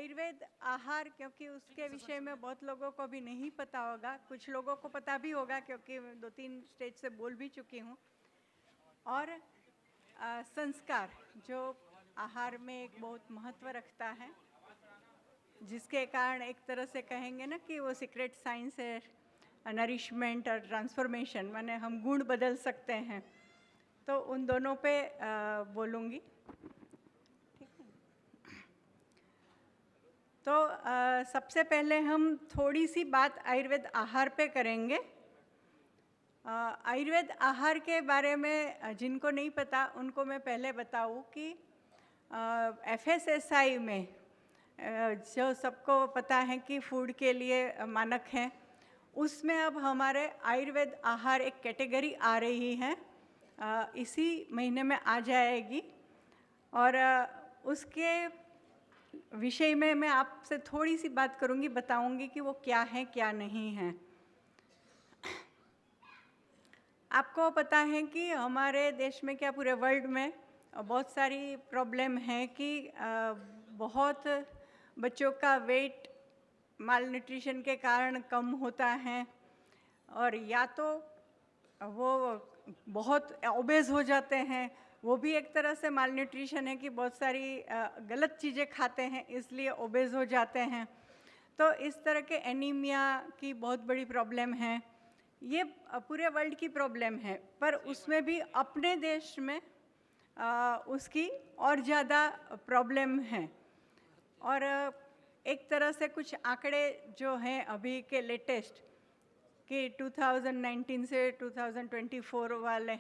आयुर्वेद आहार, क्योंकि उसके विषय में बहुत लोगों को भी नहीं पता होगा, कुछ लोगों को पता भी होगा क्योंकि 2-3 स्टेज से बोल भी चुकी हूँ। और संस्कार जो आहार में एक बहुत महत्व रखता है, जिसके कारण एक तरह से कहेंगे ना कि वो सीक्रेट साइंस है, नरिशमेंट और ट्रांसफॉर्मेशन, माने हम गुण बदल सकते हैं। तो उन दोनों पे बोलूँगी। तो सबसे पहले हम थोड़ी सी बात आयुर्वेद आहार पे करेंगे। आयुर्वेद आहार के बारे में जिनको नहीं पता उनको मैं पहले बताऊँ कि FSSAI में जो सबको पता है कि फूड के लिए मानक हैं, उसमें अब हमारे आयुर्वेद आहार एक कैटेगरी आ रही है, इसी महीने में आ जाएगी। और उसके विषय में मैं आपसे थोड़ी सी बात करूंगी, बताऊंगी कि वो क्या है क्या नहीं है। आपको पता है कि हमारे देश में, क्या पूरे वर्ल्ड में बहुत सारी प्रॉब्लम है कि बहुत बच्चों का वेट माल न्यूट्रिशन के कारण कम होता है, और या तो वो बहुत ओबेज हो जाते हैं, वो भी एक तरह से माल न्यूट्रिशन है कि बहुत सारी गलत चीज़ें खाते हैं इसलिए ओबेज हो जाते हैं। तो इस तरह के एनीमिया की बहुत बड़ी प्रॉब्लम है। ये पूरे वर्ल्ड की प्रॉब्लम है, पर उसमें भी अपने देश में उसकी और ज़्यादा प्रॉब्लम है। और एक तरह से कुछ आंकड़े जो हैं अभी के लेटेस्ट कि 2019 से 2024 वाले,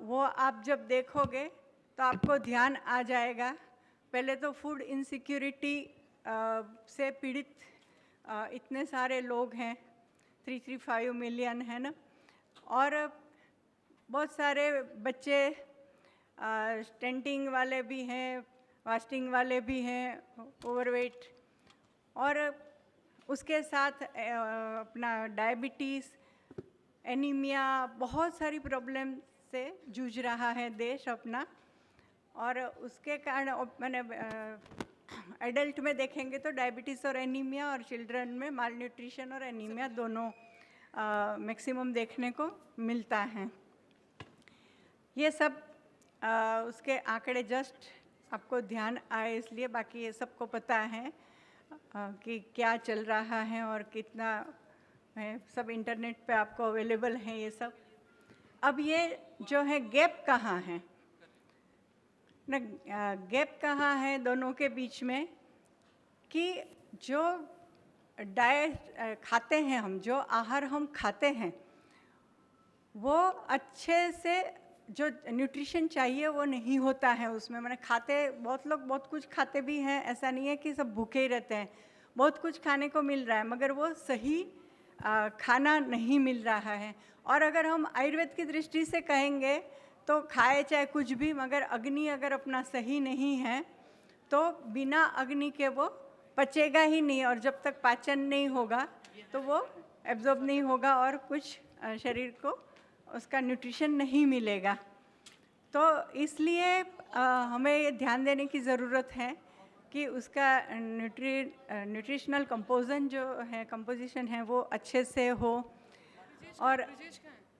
वो आप जब देखोगे तो आपको ध्यान आ जाएगा। पहले तो फूड इनसिक्योरिटी से पीड़ित इतने सारे लोग हैं, 335 मिलियन है ना, और बहुत सारे बच्चे स्टेंटिंग वाले भी हैं, फास्टिंग वाले भी हैं, ओवरवेट, और उसके साथ अपना डायबिटीज़, एनीमिया, बहुत सारी प्रॉब्लम से जूझ रहा है देश अपना। और उसके कारण मैंने एडल्ट में देखेंगे तो डायबिटीज़ और एनीमिया, और चिल्ड्रन में माल न्यूट्रिशन और एनीमिया दोनों मैक्सिमम देखने को मिलता है। ये सब उसके आंकड़े जस्ट आपको ध्यान आए इसलिए, बाकी ये सबको पता है कि क्या चल रहा है और कितना है, सब इंटरनेट पे आपको अवेलेबल है ये सब। अब ये जो है गैप कहाँ है ना, गैप कहाँ है दोनों के बीच में, कि जो डाइट खाते हैं हम, जो आहार हम खाते हैं, वो अच्छे से जो न्यूट्रिशन चाहिए वो नहीं होता है उसमें। मैंने खाते, बहुत लोग बहुत कुछ खाते भी हैं, ऐसा नहीं है कि सब भूखे ही रहते हैं, बहुत कुछ खाने को मिल रहा है मगर वो सही खाना नहीं मिल रहा है। और अगर हम आयुर्वेद की दृष्टि से कहेंगे तो खाए चाहे कुछ भी, मगर अग्नि अगर अपना सही नहीं है तो बिना अग्नि के वो पचेगा ही नहीं, और जब तक पाचन नहीं होगा तो वो एब्जॉर्ब नहीं होगा और कुछ शरीर को उसका न्यूट्रिशन नहीं मिलेगा। तो इसलिए हमें ये ध्यान देने की ज़रूरत है कि उसका न्यूट्रिशनल कंपोजिशन है वो अच्छे से हो, और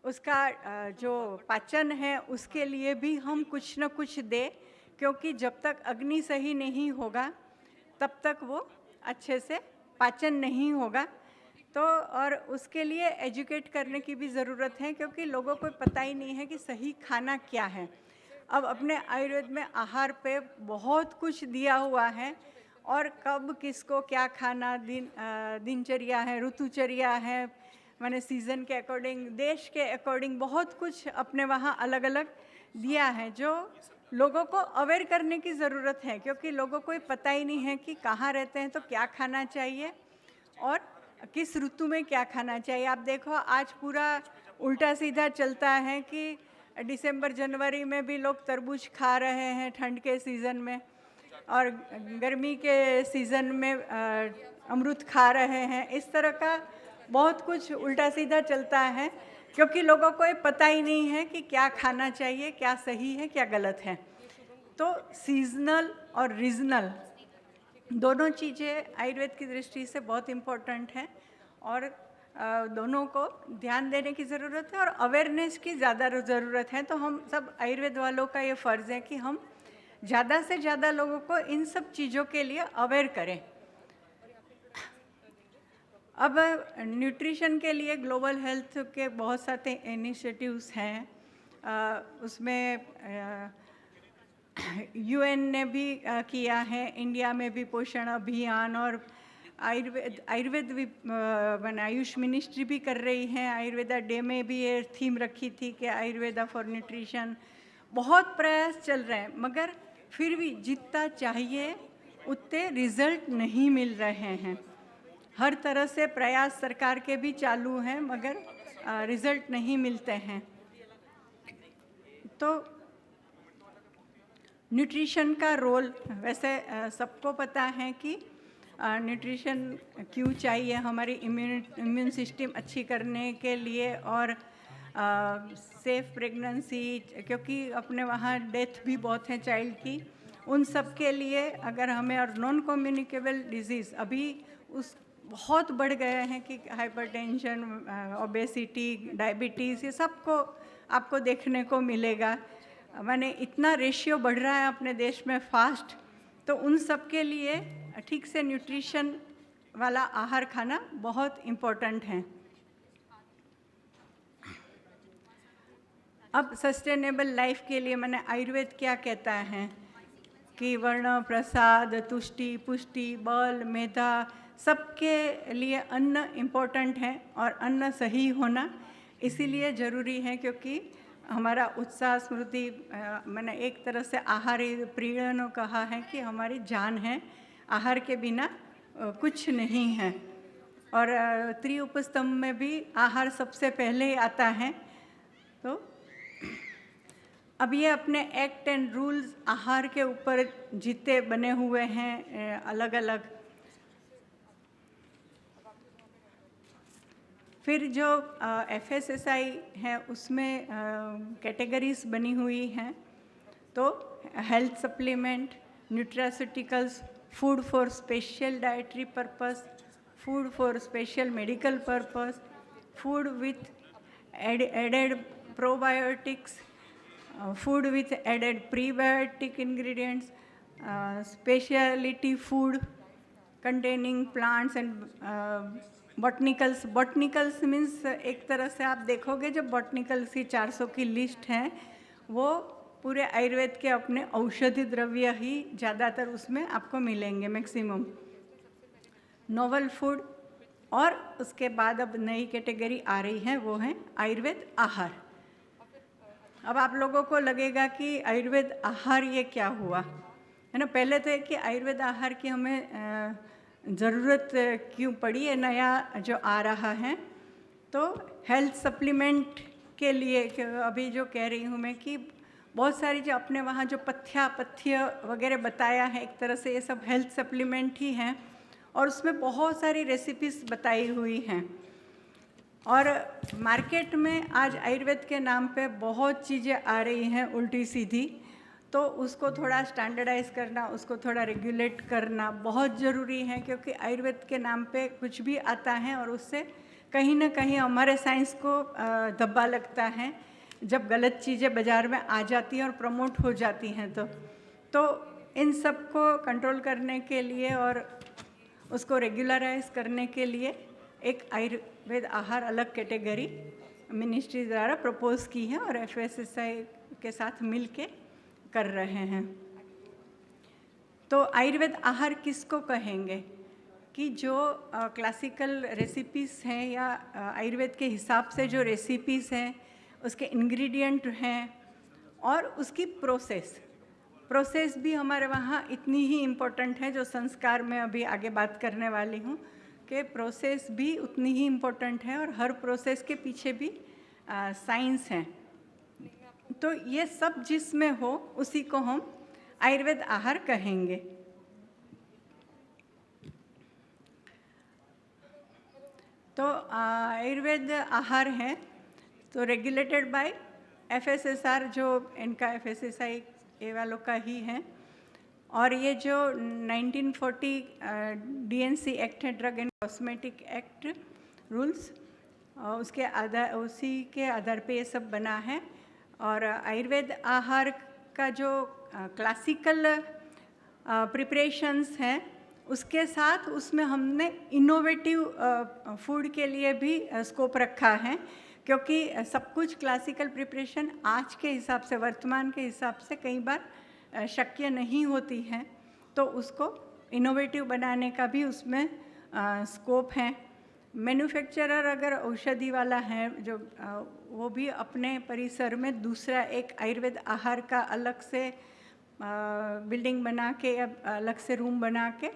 उसका जो पाचन है उसके लिए भी हम कुछ न कुछ दें, क्योंकि जब तक अग्नि सही नहीं होगा तब तक वो अच्छे से पाचन नहीं होगा। तो और उसके लिए एजुकेट करने की भी ज़रूरत है, क्योंकि लोगों को पता ही नहीं है कि सही खाना क्या है। अब अपने आयुर्वेद में आहार पे बहुत कुछ दिया हुआ है, और कब किसको क्या खाना, दिनचर्या है, ऋतुचर्या है, माने सीज़न के अकॉर्डिंग, देश के अकॉर्डिंग बहुत कुछ अपने वहाँ अलग अलग दिया है, जो लोगों को अवेयर करने की ज़रूरत है, क्योंकि लोगों को पता ही नहीं है कि कहाँ रहते हैं तो क्या खाना चाहिए और किस ऋतु में क्या खाना चाहिए। आप देखो आज पूरा उल्टा सीधा चलता है कि दिसंबर जनवरी में भी लोग तरबूज खा रहे हैं ठंड के सीज़न में, और गर्मी के सीज़न में अमरूद खा रहे हैं। इस तरह का बहुत कुछ उल्टा सीधा चलता है, क्योंकि लोगों को ये पता ही नहीं है कि क्या खाना चाहिए, क्या सही है क्या गलत है। तो सीजनल और रीजनल दोनों चीज़ें आयुर्वेद की दृष्टि से बहुत इम्पोर्टेंट हैं और दोनों को ध्यान देने की ज़रूरत है और अवेयरनेस की ज़्यादा ज़रूरत है। तो हम सब आयुर्वेद वालों का ये फ़र्ज़ है कि हम ज़्यादा से ज़्यादा लोगों को इन सब चीज़ों के लिए अवेयर करें। अब न्यूट्रिशन के लिए ग्लोबल हेल्थ के बहुत सारे इनिशिएटिव्स हैं। उसमें यूएन ने भी किया है, इंडिया में भी पोषण अभियान और आयुर्वेद भी आयुष मिनिस्ट्री भी कर रही है। आयुर्वेदा डे में भी ये थीम रखी थी कि आयुर्वेदा फॉर न्यूट्रिशन। बहुत प्रयास चल रहे हैं मगर फिर भी जितना चाहिए उतने रिजल्ट नहीं मिल रहे हैं। हर तरह से प्रयास सरकार के भी चालू हैं मगर रिजल्ट नहीं मिलते हैं। तो न्यूट्रिशन का रोल वैसे सबको पता है कि न्यूट्रिशन क्यों चाहिए हमारी इम्यून सिस्टम अच्छी करने के लिए और सेफ प्रेगनेंसी, क्योंकि अपने वहाँ डेथ भी बहुत है चाइल्ड की, उन सब के लिए अगर हमें, और नॉन कम्युनिकेबल डिजीज़ अभी उस बहुत बढ़ गए हैं कि हाइपरटेंशन, ओबेसिटी, डायबिटीज़, ये सबको आपको देखने को मिलेगा। माने इतना रेशियो बढ़ रहा है अपने देश में फास्ट, तो उन सब के लिए ठीक से न्यूट्रिशन वाला आहार खाना बहुत इम्पोर्टेंट है। अब सस्टेनेबल लाइफ के लिए मैंने आयुर्वेद क्या कहता है कि वर्ण, प्रसाद, तुष्टि, पुष्टि, बल, मेधा, सबके लिए अन्न इम्पोर्टेंट है और अन्न सही होना इसीलिए ज़रूरी है क्योंकि हमारा उत्साह, स्मृति, मैंने एक तरह से आहार प्रियनो कहा है कि हमारी जान है, आहार के बिना कुछ नहीं है। और त्रिउपस्तंभ में भी आहार सबसे पहले ही आता है। तो अब ये अपने एक्ट एंड रूल्स आहार के ऊपर जितने बने हुए हैं अलग अलग। फिर जो FSSI है उसमें कैटेगरीज बनी हुई हैं। तो health supplement, nutraceuticals, food for special dietary purpose, food for special medical purpose, food with added probiotics, food with added prebiotic ingredients, specialty food containing plants and botanicals. Botanicals means एक तरह से आप देखोगे जब botanicals की 400 की list है वो पूरे आयुर्वेद के अपने औषधि द्रव्य ही ज़्यादातर उसमें आपको मिलेंगे मैक्सिमम। नोवल फूड, और उसके बाद अब नई कैटेगरी आ रही है वो है आयुर्वेद आहार। अब आप लोगों को लगेगा कि आयुर्वेद आहार ये क्या हुआ, है ना। पहले तो कि आयुर्वेद आहार की हमें ज़रूरत क्यों पड़ी, है नया जो आ रहा है। तो हेल्थ सप्लीमेंट के लिए अभी जो कह रही हूँ मैं कि बहुत सारी जो अपने वहाँ जो पथ्य वगैरह बताया है, एक तरह से ये सब हेल्थ सप्लीमेंट ही हैं और उसमें बहुत सारी रेसिपीज़ बताई हुई हैं। और मार्केट में आज आयुर्वेद के नाम पे बहुत चीज़ें आ रही हैं उल्टी सीधी, तो उसको थोड़ा स्टैंडर्डाइज करना, उसको थोड़ा रेगुलेट करना बहुत ज़रूरी है क्योंकि आयुर्वेद के नाम पे कुछ भी आता है और उससे कहीं ना कहीं हमारे साइंस को धब्बा लगता है जब गलत चीज़ें बाज़ार में आ जाती हैं और प्रमोट हो जाती हैं। तो इन सब को कंट्रोल करने के लिए और उसको रेगुलराइज करने के लिए एक आयुर्वेद आहार अलग कैटेगरी मिनिस्ट्री द्वारा प्रपोज की है और FSSI के साथ मिल के कर रहे हैं। तो आयुर्वेद आहार किसको कहेंगे कि जो क्लासिकल रेसिपीज़ हैं या आयुर्वेद के हिसाब से जो रेसिपीज़ हैं, उसके इंग्रेडिएंट हैं और उसकी प्रोसेस भी हमारे वहाँ इतनी ही इम्पोर्टेंट है। जो संस्कार में अभी आगे बात करने वाली हूँ कि प्रोसेस भी उतनी ही इम्पोर्टेंट है और हर प्रोसेस के पीछे भी साइंस है। तो ये सब जिसमें हो उसी को हम आयुर्वेद आहार कहेंगे। तो आयुर्वेद आहार है तो रेगुलेटेड बाय FSSR, जो इनका FSSI ये वालों का ही है। और ये जो 1940 DNC एक्ट है, drug and cosmetic act rules, उसी के आधार पे ये सब बना है। और आयुर्वेद आहार का जो क्लासिकल प्रिपरेशंस हैं, उसके साथ उसमें हमने इनोवेटिव फूड के लिए भी स्कोप रखा है, क्योंकि सब कुछ क्लासिकल प्रिपरेशन आज के हिसाब से, वर्तमान के हिसाब से कई बार शक्य नहीं होती है, तो उसको इनोवेटिव बनाने का भी उसमें स्कोप है। मैन्युफैक्चरर अगर औषधि वाला है जो वो भी अपने परिसर में दूसरा एक आयुर्वेद आहार का अलग से बिल्डिंग बना के या अलग से रूम बना के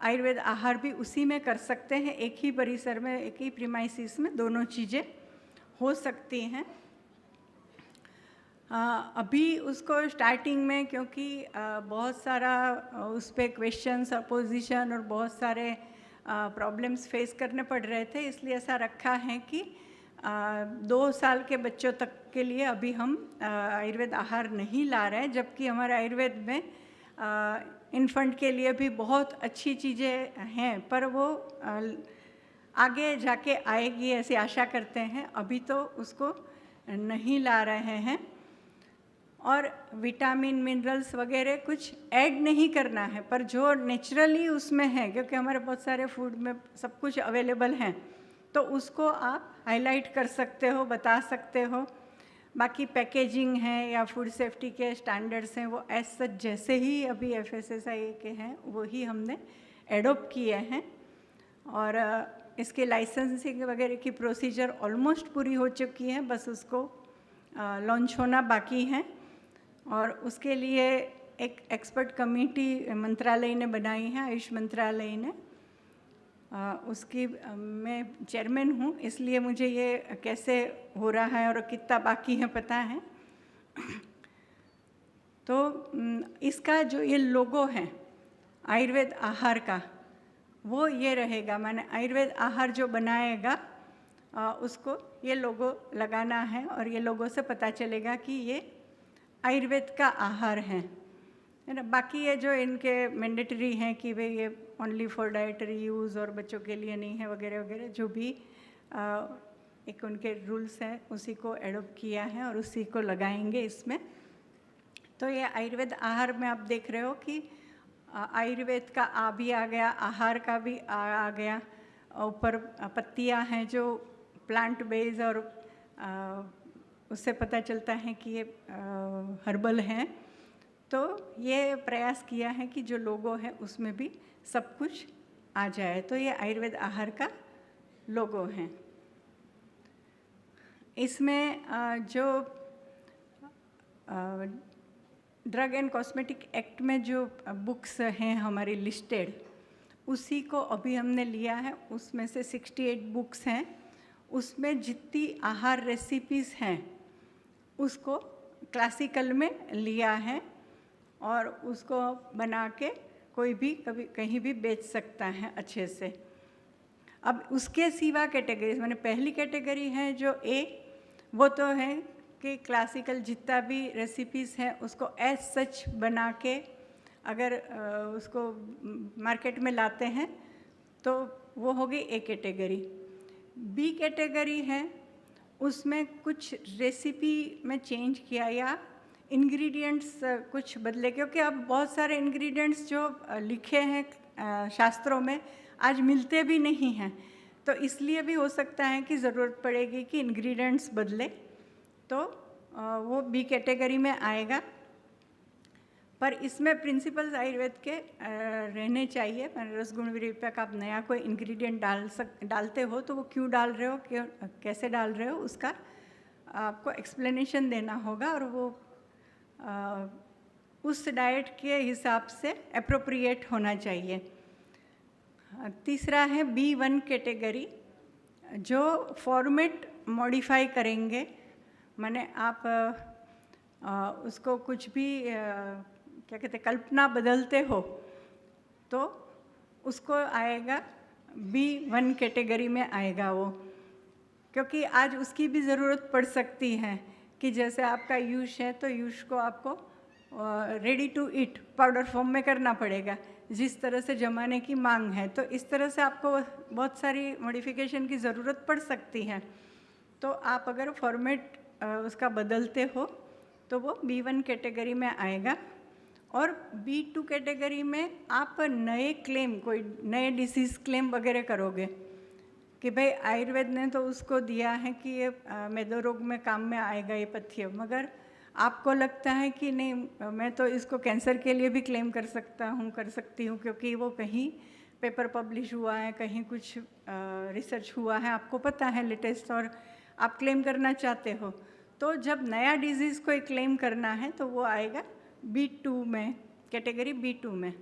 आयुर्वेद आहार भी उसी में कर सकते हैं। एक ही परिसर में, एक ही प्रीमाइसिस में दोनों चीज़ें हो सकती हैं। अभी उसको स्टार्टिंग में, क्योंकि बहुत सारा उस पर क्वेश्चंस, अपोजिशन और बहुत सारे प्रॉब्लम्स फेस करने पड़ रहे थे, इसलिए ऐसा रखा है कि 2 साल के बच्चों तक के लिए अभी हम आयुर्वेद आहार नहीं ला रहे हैं, जबकि हमारे आयुर्वेद में इन्फेंट के लिए भी बहुत अच्छी चीज़ें हैं, पर वो आगे जाके आएगी ऐसी आशा करते हैं। अभी तो उसको नहीं ला रहे हैं। और विटामिन, मिनरल्स वगैरह कुछ ऐड नहीं करना है, पर जो नेचुरली उसमें है, क्योंकि हमारे बहुत सारे फूड में सब कुछ अवेलेबल हैं, तो उसको आप हाईलाइट कर सकते हो, बता सकते हो। बाकी पैकेजिंग है या फूड सेफ्टी के स्टैंडर्ड्स हैं, वो एज सच जैसे ही अभी FSSAI के हैं वही हमने एडोप्ट किए हैं। और इसके लाइसेंसिंग वगैरह की प्रोसीजर ऑलमोस्ट पूरी हो चुकी है, बस उसको लॉन्च होना बाकी है। और उसके लिए एक एक्सपर्ट कमेटी मंत्रालय ने बनाई है, आयुष मंत्रालय ने, उसकी मैं चेयरमैन हूँ, इसलिए मुझे ये कैसे हो रहा है और कितना बाकी है पता है। तो इसका जो ये लोगो है आयुर्वेद आहार का, वो ये रहेगा। माने आयुर्वेद आहार जो बनाएगा उसको ये लोगो लगाना है, और ये लोगो से पता चलेगा कि ये आयुर्वेद का आहार है ना। बाकी ये जो इनके मैंडेटरी हैं कि भाई ये ओनली फॉर डाइटरी यूज़ और बच्चों के लिए नहीं है वगैरह वगैरह, जो भी एक उनके रूल्स हैं उसी को एडोप्ट किया है और उसी को लगाएंगे इसमें। तो ये आयुर्वेद आहार में आप देख रहे हो कि आयुर्वेद का आ भी आ गया, आहार का भी आ गया। ऊपर पत्तियां हैं जो प्लांट बेस्ड, और उससे पता चलता है कि ये हर्बल हैं। तो ये प्रयास किया है कि जो लोगो है उसमें भी सब कुछ आ जाए। तो ये आयुर्वेद आहार का लोगो है। इसमें जो ड्रग एंड कॉस्मेटिक एक्ट में जो बुक्स हैं हमारी लिस्टेड, उसी को अभी हमने लिया है। उसमें से 68 बुक्स हैं। उसमें जितनी आहार रेसिपीज़ हैं उसको क्लासिकल में लिया है, और उसको बना के कोई भी कभी कहीं भी बेच सकता है अच्छे से। अब उसके सिवा कैटेगरीज, मैंने पहली कैटेगरी है जो A, वो तो है कि क्लासिकल जितना भी रेसिपीज़ हैं उसको एज सच बना के अगर उसको मार्केट में लाते हैं तो वो हो गई A कैटेगरी। B कैटेगरी है, उसमें कुछ रेसिपी में चेंज किया या इंग्रेडिएंट्स कुछ बदले, क्योंकि अब बहुत सारे इंग्रेडिएंट्स जो लिखे हैं शास्त्रों में आज मिलते भी नहीं हैं, तो इसलिए भी हो सकता है कि ज़रूरत पड़ेगी कि इंग्रेडिएंट्स बदले, तो वो B कैटेगरी में आएगा। पर इसमें प्रिंसिपल्स आयुर्वेद के रहने चाहिए। रसगुण विरूपक आप नया कोई इंग्रेडिएंट डालते हो तो वो क्यों डाल रहे हो, क्यों कैसे डाल रहे हो, उसका आपको एक्सप्लेनेशन देना होगा, और वो उस डाइट के हिसाब से एप्रोप्रिएट होना चाहिए। तीसरा है B1 कैटेगरी, जो फॉर्मेट मॉडिफाई करेंगे। माने आप उसको कुछ भी क्या कहते हैं, कल्पना बदलते हो तो उसको आएगा B1 कैटेगरी में आएगा वो, क्योंकि आज उसकी भी ज़रूरत पड़ सकती है कि जैसे आपका यूश है तो यूश को आपको ready to eat powder form में करना पड़ेगा, जिस तरह से ज़माने की मांग है। तो इस तरह से आपको बहुत सारी मॉडिफिकेशन की ज़रूरत पड़ सकती है। तो आप अगर फॉर्मेट उसका बदलते हो तो वो B1 कैटेगरी में आएगा। और B2 कैटेगरी में आप नए क्लेम, कोई नए डिसीज़ क्लेम वगैरह करोगे कि भाई आयुर्वेद ने तो उसको दिया है कि ये मेदो रोग में काम में आएगा ये पथ्य, मगर आपको लगता है कि नहीं, मैं तो इसको कैंसर के लिए भी क्लेम कर सकती हूँ क्योंकि वो कहीं पेपर पब्लिश हुआ है, कहीं कुछ रिसर्च हुआ है, आपको पता है लेटेस्ट, और आप क्लेम करना चाहते हो। तो जब नया डिजीज़ कोई क्लेम करना है तो वो आएगा B2 में, कैटेगरी B2 में।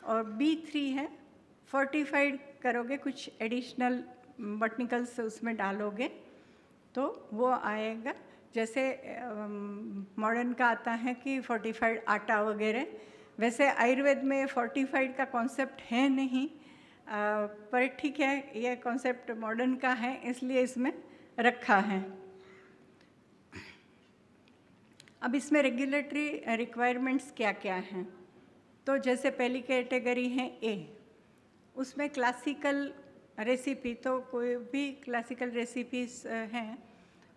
और B3 है फोर्टिफाइड करोगे, कुछ एडिशनल बॉटनिकल्स उसमें डालोगे तो वो आएगा। जैसे मॉडर्न का आता है कि फोर्टिफाइड आटा वगैरह, वैसे आयुर्वेद में फोर्टिफाइड का कॉन्सेप्ट है नहीं, पर ठीक है, ये कॉन्सेप्ट मॉडर्न का है इसलिए इसमें रखा है। अब इसमें रेगुलेटरी रिक्वायरमेंट्स क्या क्या हैं? तो जैसे पहली कैटेगरी है A, उसमें क्लासिकल रेसिपी, तो कोई भी क्लासिकल रेसिपीज हैं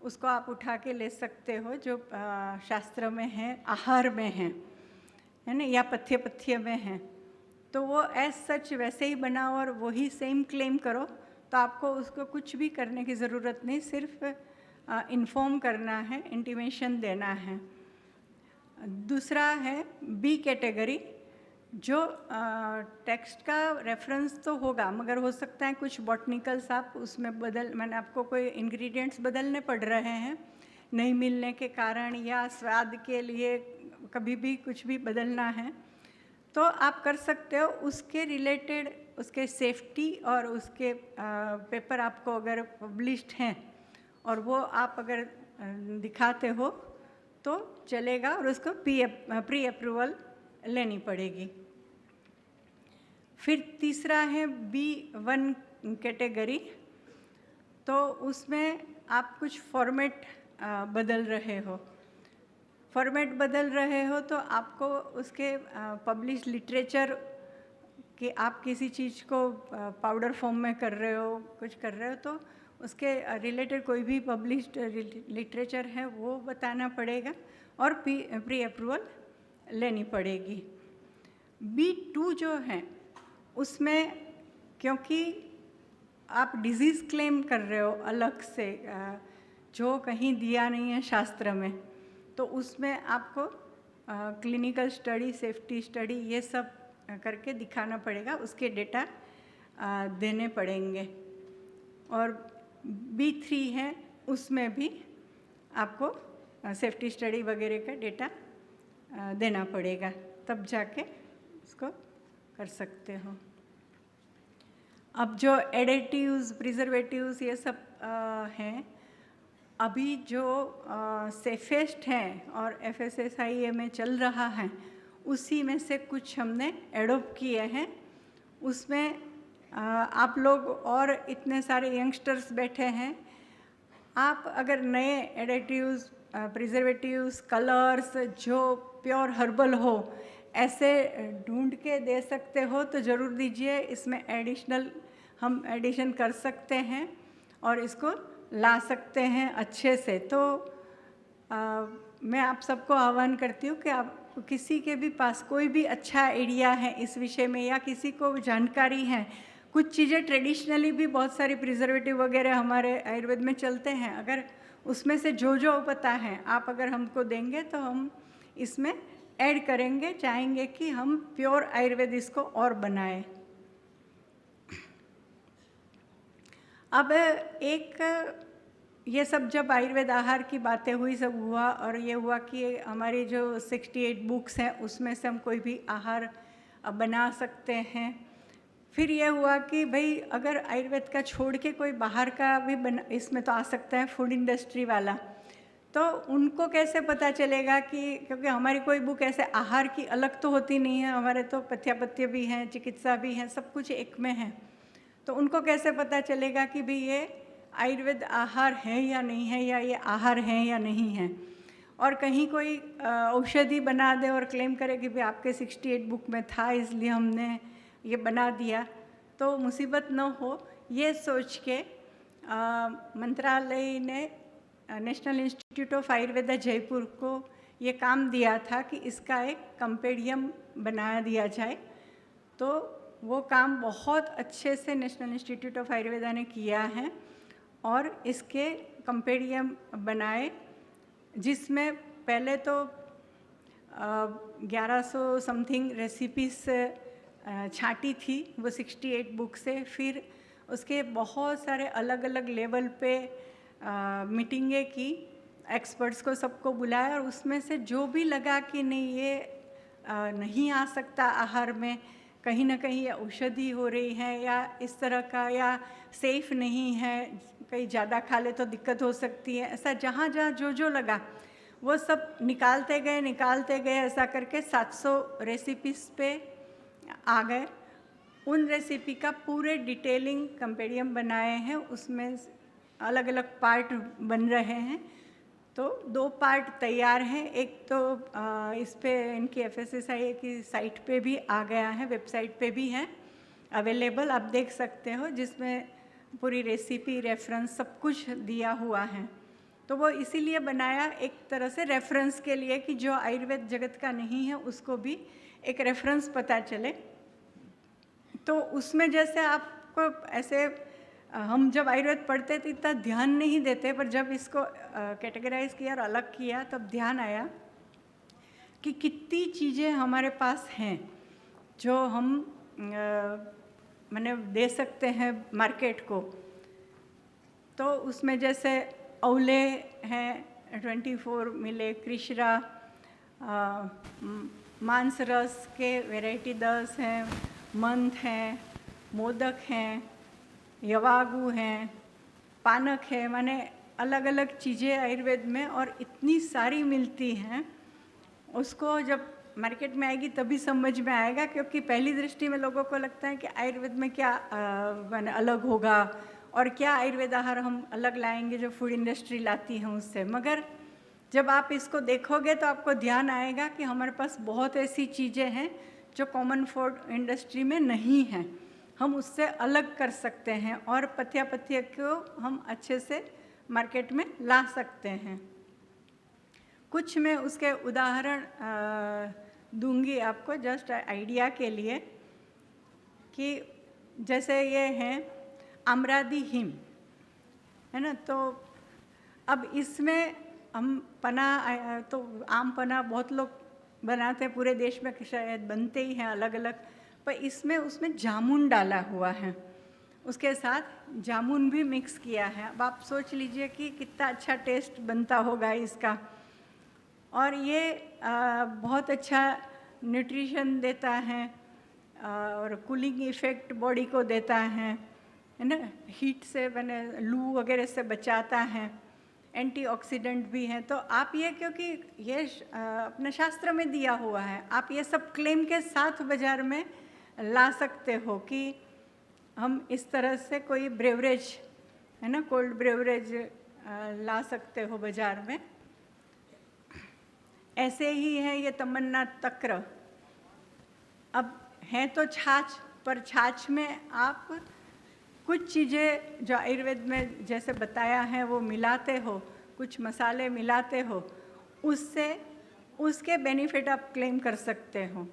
उसको आप उठा के ले सकते हो जो शास्त्र में है, आहार में है ना, या पथ्य में है। तो वो एज सच वैसे ही बनाओ और वही सेम क्लेम करो, तो आपको उसको कुछ भी करने की ज़रूरत नहीं, सिर्फ इन्फॉर्म करना है, इंटीमेशन देना है। दूसरा है B कैटेगरी, जो टेक्स्ट का रेफरेंस तो होगा मगर हो सकता है कुछ बॉटनिकल्स आप उसमें मैंने आपको कोई इंग्रेडिएंट्स बदलने पड़ रहे हैं नहीं मिलने के कारण, या स्वाद के लिए कभी भी कुछ भी बदलना है तो आप कर सकते हो। उसके रिलेटेड उसके सेफ्टी और उसके पेपर आपको अगर पब्लिश्ड हैं और वो आप अगर दिखाते हो तो चलेगा, और उसको प्री अप्रूवल लेनी पड़ेगी। फिर तीसरा है B1 कैटेगरी, तो उसमें आप कुछ फॉर्मेट बदल रहे हो तो आपको उसके पब्लिश लिटरेचर कि आप किसी चीज़ को पाउडर फॉर्म में कर रहे हो, कुछ कर रहे हो, तो उसके रिलेटेड कोई भी पब्लिश्ड लिटरेचर है वो बताना पड़ेगा और प्री अप्रूवल लेनी पड़ेगी। B2 जो है उसमें क्योंकि आप डिजीज़ क्लेम कर रहे हो अलग से, जो कहीं दिया नहीं है शास्त्र में, तो उसमें आपको क्लिनिकल स्टडी, सेफ्टी स्टडी, ये सब करके दिखाना पड़ेगा, उसके डेटा देने पड़ेंगे। और B3 है, उसमें भी आपको सेफ्टी स्टडी वगैरह का डेटा देना पड़ेगा, तब जाके उसको कर सकते हो। अब जो एडिटिव्स, प्रिजर्वेटिव्स, ये सब हैं, अभी जो सेफेस्ट हैं और FSSAI में चल रहा है, उसी में से कुछ हमने एडोप्ट किए हैं। उसमें आप लोग और इतने सारे यंगस्टर्स बैठे हैं, आप अगर नए एडिटिव्स, प्रिजर्वेटिव्स, कलर्स जो प्योर हर्बल हो ऐसे ढूंढ के दे सकते हो तो ज़रूर दीजिए। इसमें एडिशनल हम एडिशन कर सकते हैं और इसको ला सकते हैं अच्छे से। तो मैं आप सबको आह्वान करती हूँ कि आप किसी के भी पास कोई भी अच्छा आइडिया है इस विषय में, या किसी को जानकारी है, कुछ चीज़ें ट्रेडिशनली भी बहुत सारी प्रिजर्वेटिव वगैरह हमारे आयुर्वेद में चलते हैं, अगर उसमें से जो पता है आप अगर हमको देंगे तो हम इसमें ऐड करेंगे, चाहेंगे कि हम प्योर आयुर्वेद इसको और बनाएं। अब एक ये सब जब आयुर्वेद आहार की बातें हुई, सब हुआ, और ये हुआ कि हमारी जो 68 बुक्स हैं उसमें से हम कोई भी आहार बना सकते हैं। फिर ये हुआ कि भाई अगर आयुर्वेद का छोड़ के कोई बाहर का भी इसमें तो आ सकता है, फूड इंडस्ट्री वाला, तो उनको कैसे पता चलेगा कि, क्योंकि हमारी कोई बुक ऐसे आहार की अलग तो होती नहीं है, हमारे तो पथ्य भी हैं, चिकित्सा भी हैं, सब कुछ एक में है, तो उनको कैसे पता चलेगा कि भाई ये आयुर्वेद आहार है या नहीं है, या ये आहार है या नहीं है। और कहीं कोई औषधि बना दे और क्लेम करे कि भाई आपके 68 बुक में था इसलिए हमने ये बना दिया, तो मुसीबत न हो ये सोच के मंत्रालय ने national institute of Ayurveda Jaipur को ये काम दिया था कि इसका एक कंपेडियम बना दिया जाए। तो वो काम बहुत अच्छे से नेशनल इंस्टीट्यूट ऑफ आयुर्वेदा ने किया है और इसके कंपेडियम बनाए, जिसमें पहले तो 1100 समथिंग रेसिपीज छाँटी थी वो 68 बुक से। फिर उसके बहुत सारे अलग अलग लेवल पे मीटिंगें की, एक्सपर्ट्स को सबको बुलाया और उसमें से जो भी लगा कि नहीं ये नहीं आ सकता आहार में, कहीं ना कहीं ये औषधि हो रही है या इस तरह का, या सेफ़ नहीं है, कहीं ज़्यादा खा ले तो दिक्कत हो सकती है, ऐसा जहाँ जहाँ जो लगा वो सब निकालते गए। ऐसा करके 700 रेसिपीज़ पे आ गए। उन रेसिपी का पूरे डिटेलिंग कंपेडियम बनाए हैं, उसमें अलग अलग पार्ट बन रहे हैं। तो 2 पार्ट तैयार हैं, एक तो इस पे इनकी FSSAI की साइट पे भी आ गया है, वेबसाइट पे भी है अवेलेबल, आप देख सकते हो, जिसमें पूरी रेसिपी रेफरेंस सब कुछ दिया हुआ है। तो वो इसीलिए बनाया एक तरह से रेफरेंस के लिए कि जो आयुर्वेद जगत का नहीं है उसको भी एक रेफरेंस पता चले। तो उसमें जैसे आपको ऐसे हम जब आयुर्वेद पढ़ते तो इतना ध्यान नहीं देते, पर जब इसको कैटेगराइज किया और अलग किया तब ध्यान आया कि कितनी चीज़ें हमारे पास हैं जो हम माने दे सकते हैं मार्केट को। तो उसमें जैसे औले हैं 24 मिले, कृष्णा, मांस रस के वैरायटी 10 हैं, मंथ हैं, मोदक हैं, यवागु हैं, पानक है, माने अलग अलग चीज़ें आयुर्वेद में और इतनी सारी मिलती हैं। उसको जब मार्केट में आएगी तभी समझ में आएगा, क्योंकि पहली दृष्टि में लोगों को लगता है कि आयुर्वेद में क्या माने अलग होगा और क्या आयुर्वेद आहार हम अलग लाएंगे जो फूड इंडस्ट्री लाती है उससे। मगर जब आप इसको देखोगे तो आपको ध्यान आएगा कि हमारे पास बहुत ऐसी चीज़ें हैं जो कॉमन फूड इंडस्ट्री में नहीं हैं, हम उससे अलग कर सकते हैं और पथ्य को हम अच्छे से मार्केट में ला सकते हैं। कुछ मैं उसके उदाहरण दूंगी आपको जस्ट आइडिया के लिए, कि जैसे ये हैं आम्रादि हिम, है ना। तो अब इसमें हम पना, तो आम पना बहुत लोग बनाते हैं, पूरे देश में शायद बनते ही हैं अलग अलग, पर उसमें जामुन डाला हुआ है, उसके साथ जामुन भी मिक्स किया है। अब आप सोच लीजिए कि कितना अच्छा टेस्ट बनता होगा इसका। और ये बहुत अच्छा न्यूट्रिशन देता है और कूलिंग इफ़ेक्ट बॉडी को देता है ना, हीट से बने लू वगैरह से बचाता है, एंटीऑक्सीडेंट भी है। तो आप ये, क्योंकि ये अपने शास्त्र में दिया हुआ है, आप ये सब क्लेम के साथ बाज़ार में ला सकते हो कि हम इस तरह से कोई ब्रेवरेज, है ना, कोल्ड ब्रेवरेज ला सकते हो बाज़ार में। ऐसे ही है ये तमन्ना तक्र। अब है तो छाछ, पर छाछ में आप कुछ चीज़ें जो आयुर्वेद में जैसे बताया है वो मिलाते हो, कुछ मसाले मिलाते हो, उससे उसके बेनिफिट आप क्लेम कर सकते हो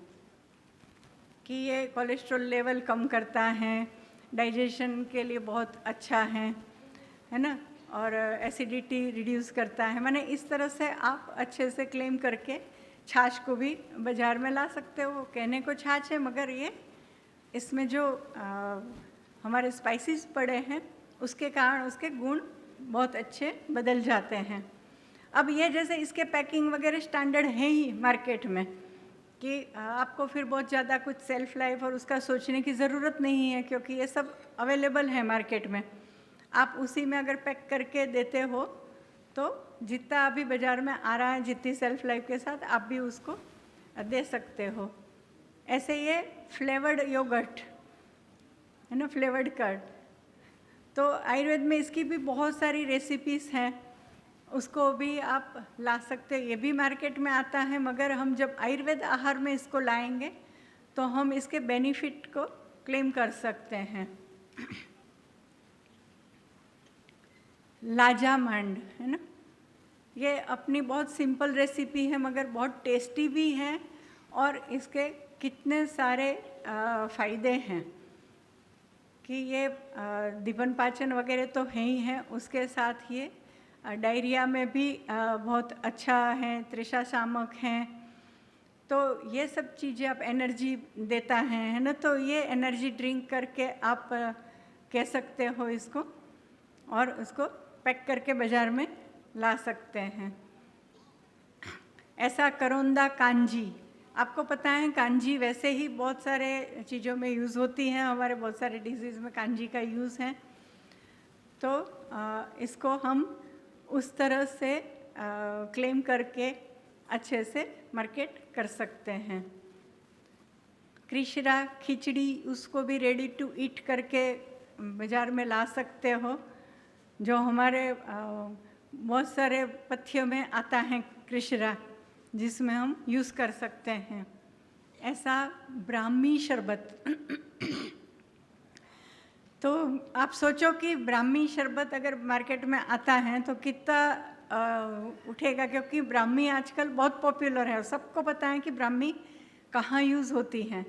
कि ये कोलेस्ट्रॉल लेवल कम करता है, डाइजेशन के लिए बहुत अच्छा है ना, और एसिडिटी रिड्यूस करता है। माने इस तरह से आप अच्छे से क्लेम करके छाछ को भी बाज़ार में ला सकते हो। कहने को छाछ है, मगर ये इसमें जो हमारे स्पाइसेस पड़े हैं उसके कारण उसके गुण बहुत अच्छे बदल जाते हैं। अब ये जैसे इसके पैकिंग वगैरह स्टैंडर्ड है ही मार्केट में, कि आपको फिर बहुत ज़्यादा कुछ सेल्फ लाइफ और उसका सोचने की ज़रूरत नहीं है, क्योंकि ये सब अवेलेबल है मार्केट में। आप उसी में अगर पैक करके देते हो तो जितना अभी बाज़ार में आ रहा है, जितनी सेल्फ लाइफ के साथ आप भी उसको दे सकते हो। ऐसे ये फ्लेवर्ड योगर्ट है ना, फ्लेवर्ड कर्ड, तो आयुर्वेद में इसकी भी बहुत सारी रेसिपीज़ हैं उसको भी आप ला सकते, ये भी मार्केट में आता है, मगर हम जब आयुर्वेद आहार में इसको लाएंगे तो हम इसके बेनिफिट को क्लेम कर सकते हैं। लाजामंड है ना, ये अपनी बहुत सिंपल रेसिपी है मगर बहुत टेस्टी भी है और इसके कितने सारे फ़ायदे हैं कि ये दीपन पाचन वगैरह तो है ही है, उसके साथ ये डायरिया में भी बहुत अच्छा है, त्रिशा शामक हैं, तो ये सब चीज़ें आप एनर्जी देता है ना, तो ये एनर्जी ड्रिंक करके आप कह सकते हो इसको, और उसको पैक करके बाज़ार में ला सकते हैं। ऐसा करोंदा कांजी, आपको पता है कांजी वैसे ही बहुत सारे चीज़ों में यूज़ होती है, हमारे बहुत सारे डिजीज़ में कांजी का यूज़ है, तो इसको हम उस तरह से क्लेम करके अच्छे से मार्केट कर सकते हैं। कृष्णा खिचड़ी, उसको भी रेडी टू ईट करके बाज़ार में ला सकते हो, जो हमारे बहुत सारे पथ्यों में आता है कृष्णा, जिसमें हम यूज़ कर सकते हैं। ऐसा ब्राह्मी शरबत तो आप सोचो कि ब्राह्मी शरबत अगर मार्केट में आता है तो कितना उठेगा, क्योंकि ब्राह्मी आजकल बहुत पॉपुलर है और सबको पता है कि ब्राह्मी कहाँ यूज़ होती है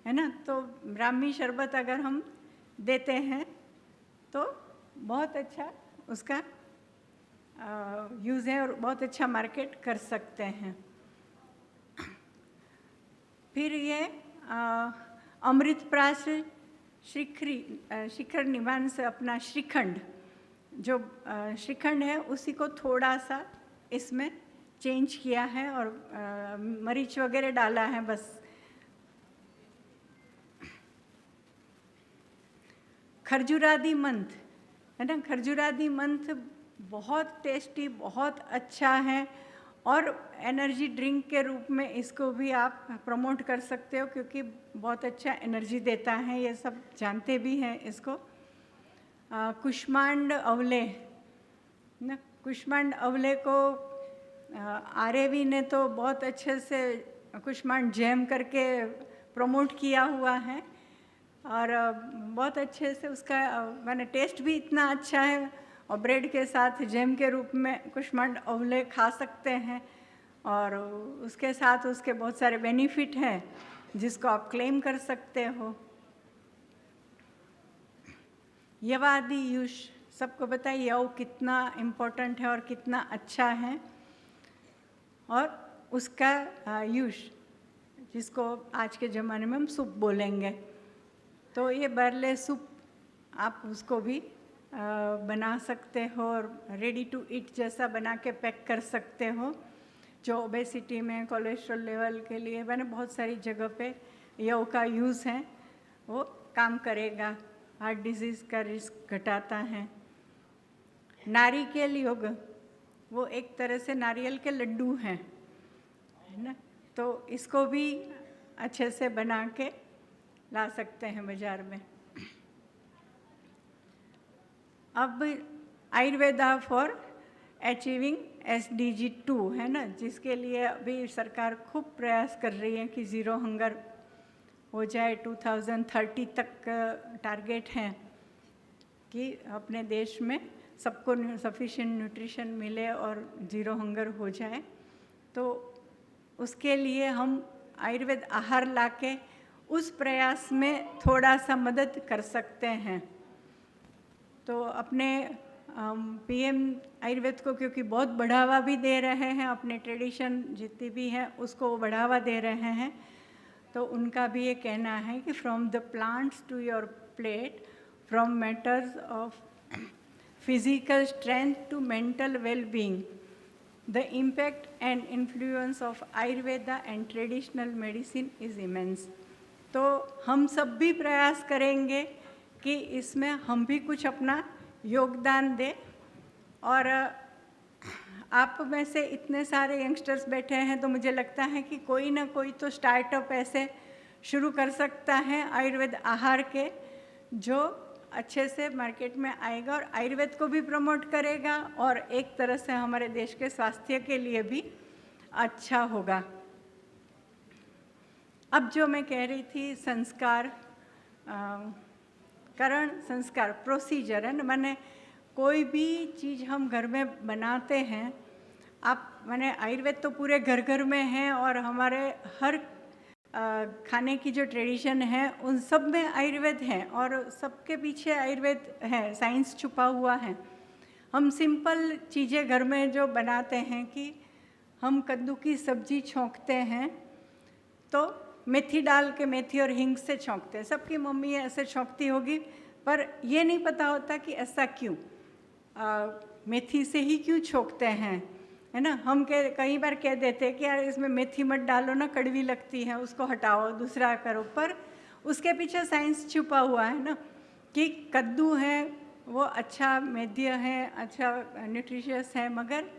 ना, तो ब्राह्मी शरबत अगर हम देते हैं तो बहुत अच्छा उसका यूज़ है और बहुत अच्छा मार्केट कर सकते हैं। फिर ये अमृतप्राश शिखर निवान से अपना श्रीखंड, जो श्रीखंड है उसी को थोड़ा सा इसमें चेंज किया है और मरीच वगैरह डाला है बस। खरजूरादी मंथ है ना, खरजूरादी मंथ बहुत टेस्टी, बहुत अच्छा है और एनर्जी ड्रिंक के रूप में इसको भी आप प्रमोट कर सकते हो, क्योंकि बहुत अच्छा एनर्जी देता है, ये सब जानते भी हैं इसको। कुष्मांड अवले ना, कुष्मांड अवले को आरएवी ने तो बहुत अच्छे से कुष्मांड जैम करके प्रमोट किया हुआ है और बहुत अच्छे से उसका मैंने टेस्ट भी इतना अच्छा है, और ब्रेड के साथ जैम के रूप में कुष्मांड अवले खा सकते हैं और उसके साथ उसके बहुत सारे बेनिफिट हैं जिसको आप क्लेम कर सकते हो। यवादि युष, सबको पता है यव कितना इम्पोर्टेंट है और कितना अच्छा है, और उसका युष जिसको आज के ज़माने में हम सूप बोलेंगे, तो ये बरले सूप आप उसको भी बना सकते हो और रेडी टू ईट जैसा बना के पैक कर सकते हो, जो ओबेसिटी में कोलेस्ट्रॉल लेवल के लिए मैंने बहुत सारी जगह पे यव का यूज़ है, वो काम करेगा, हार्ट डिजीज़ का रिस्क घटाता है। नारिकेल योग, वो एक तरह से नारियल के लड्डू हैं है ना, तो इसको भी अच्छे से बना के ला सकते हैं बाज़ार में। अब आयुर्वेदा फॉर अचीविंग SDG 2 है ना, जिसके लिए अभी सरकार खूब प्रयास कर रही है कि ज़ीरो हंगर हो जाए, 2030 तक टारगेट है कि अपने देश में सबको सफिशिएंट न्यूट्रिशन मिले और ज़ीरो हंगर हो जाए। तो उसके लिए हम आयुर्वेद आहार लाके उस प्रयास में थोड़ा सा मदद कर सकते हैं। तो अपने PM आयुर्वेद को क्योंकि बहुत बढ़ावा भी दे रहे हैं, अपने ट्रेडिशन जितनी भी हैं उसको बढ़ावा दे रहे हैं, तो उनका भी ये कहना है कि from the plants to your plate, from matters of physical strength to mental well-being, the impact and influence of Ayurveda and traditional medicine is immense. तो हम सब भी प्रयास करेंगे कि इसमें हम भी कुछ अपना योगदान दें, और आप में से इतने सारे यंगस्टर्स बैठे हैं तो मुझे लगता है कि कोई ना कोई तो स्टार्टअप ऐसे शुरू कर सकता है आयुर्वेद आहार के, जो अच्छे से मार्केट में आएगा और आयुर्वेद को भी प्रमोट करेगा और एक तरह से हमारे देश के स्वास्थ्य के लिए भी अच्छा होगा। अब जो मैं कह रही थी संस्कार, करण संस्कार प्रोसीजर है ना, माने कोई भी चीज़ हम घर में बनाते हैं, आप माने आयुर्वेद तो पूरे घर घर में है और हमारे हर खाने की जो ट्रेडिशन है उन सब में आयुर्वेद है और सबके पीछे आयुर्वेद है, साइंस छुपा हुआ है। हम सिंपल चीज़ें घर में जो बनाते हैं कि हम कद्दू की सब्जी छौंकते हैं तो मेथी डाल के, मेथी और हींग से छौंकते हैं, सबकी मम्मी ऐसे छौंकती होगी, पर ये नहीं पता होता कि ऐसा क्यों, मेथी से ही क्यों छौंकते हैं, है ना। हम कई बार कह देते हैं कि यार इसमें मेथी मत डालो ना, कड़वी लगती है, उसको हटाओ, दूसरा करो, पर उसके पीछे साइंस छुपा हुआ है ना कि कद्दू है वो अच्छा मेद्य है, अच्छा न्यूट्रिशियस है, मगर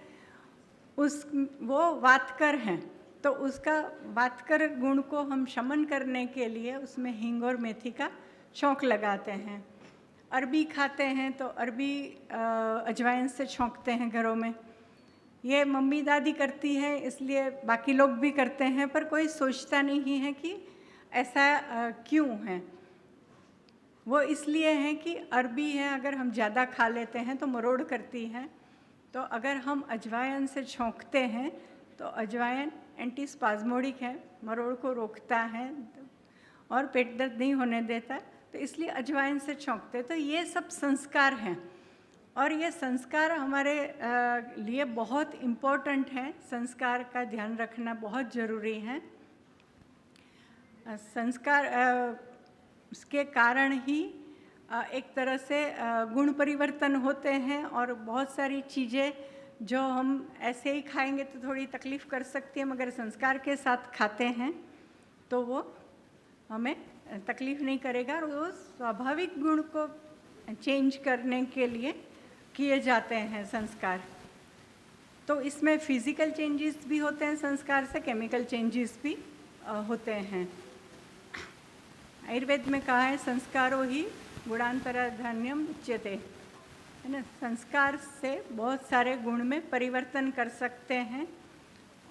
वो वातकर हैं, तो उसका वातकर गुण को हम शमन करने के लिए उसमें हींग और मेथी का छौंक लगाते हैं। अरबी खाते हैं तो अरबी अजवाइन से छौंकते हैं घरों में, ये मम्मी दादी करती है इसलिए बाकी लोग भी करते हैं, पर कोई सोचता नहीं है कि ऐसा क्यों है। वो इसलिए है कि अरबी है, अगर हम ज़्यादा खा लेते हैं तो मरोड़ करती है, तो अगर हम अजवाइन से छौंकते हैं तो अजवाइन एंटीस्पाज्मोडिक है, मरोड़ को रोकता है और पेट दर्द नहीं होने देता, तो इसलिए अजवाइन से छौंकते। तो ये सब संस्कार हैं और ये संस्कार हमारे लिए बहुत इम्पोर्टेंट है, संस्कार का ध्यान रखना बहुत ज़रूरी है। संस्कार उसके कारण ही एक तरह से गुण परिवर्तन होते हैं और बहुत सारी चीज़ें जो हम ऐसे ही खाएंगे तो थोड़ी तकलीफ़ कर सकती है, मगर संस्कार के साथ खाते हैं तो वो हमें तकलीफ़ नहीं करेगा और वो स्वाभाविक गुण को चेंज करने के लिए किए जाते हैं संस्कार। तो इसमें फिज़िकल चेंजेस भी होते हैं संस्कार से, केमिकल चेंजेस भी होते हैं। आयुर्वेद में कहा है संस्कारो ही गुणांतराधान्यम उच्यते, है ना। संस्कार से बहुत सारे गुण में परिवर्तन कर सकते हैं